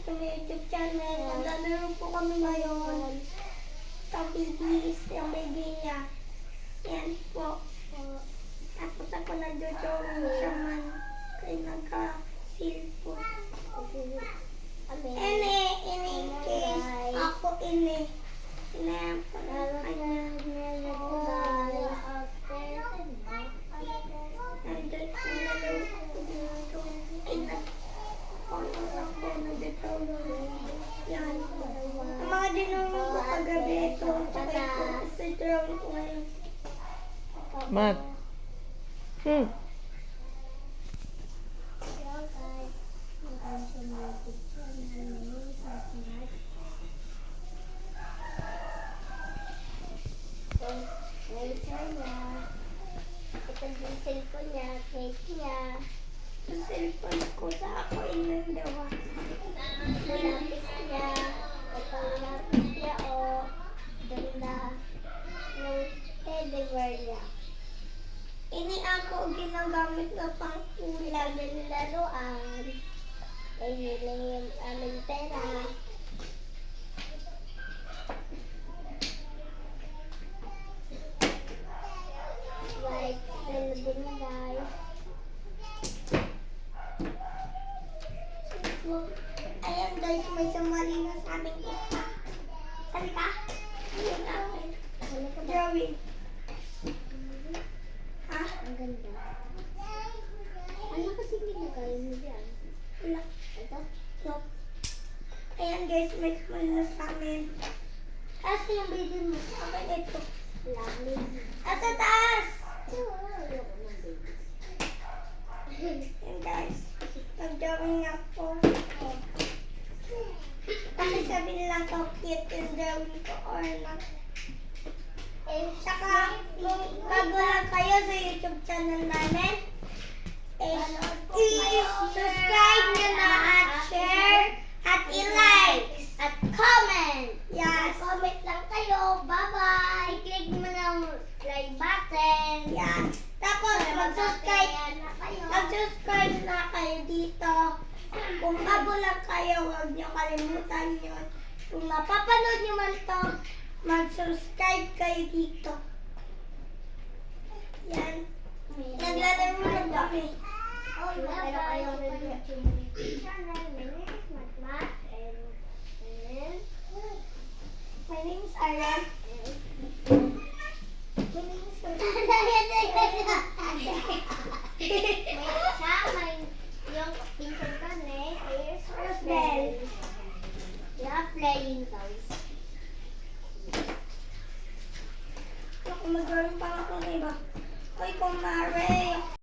sa YouTube channel. Naglalaro po kami ngayon. Sa babies, yung baby niya. Yan po. Tapos ako nag-drawing siya man. Kaya nagka-cellphone. Ini case. Ako ini. Sinayan ko na kanya. Nandun ko nalaro ko dito. Ay, nag-honor ako. Nag-drawing. Yan. Ang mga dinunong ko kagabi ito. Tsaka ito. Sa drawing ko ngayon. Mat. Ito yung cellphone niya, cake niya. Sa cellphone ko, sa ako inandawa. Ito lapis niya. Ito lapis niya, o. Ganda ng teddy bear niya. Ini ako ginagamit na pang ulam ng laruan. Ay, lang yung aming pera. Like, nalagyan na guys. Ayan guys, may sumali na sa aming isa. Sali ka? Ayan akin. Drawing. Ha? Ang ganda. Ano kasi ginagawa mo dyan? Wala. Ito? No. Ayan guys, may sumali na sa amin. Kasi yung baby mo. Okay, ito. Lovely. Asa taas! Ayan guys. Nag-drawing ako. Kasi sabi nila ko cute yung drawing ko or not. Saka, kung bago lang kayo sa YouTube channel namin, i-subscribe nyo na at share at i-like at comment. Yes. Comment lang kayo. Bye-bye. I-click mo ng like button. Yan. Tapos, mag-subscribe na kayo dito. Kung bago lang kayo, huwag nyo kalimutan yun. Kung napapanood nyo man to, mag-subscribe kayo dito. Yan. Naglalaro lang kami. Pero kayo channel. My name is Arian. My name is Arian. Yung pinsan ka is Rosbel. Yeah, playing toys. Ako mag-drawing pa ako ng iba. Oy, kumare.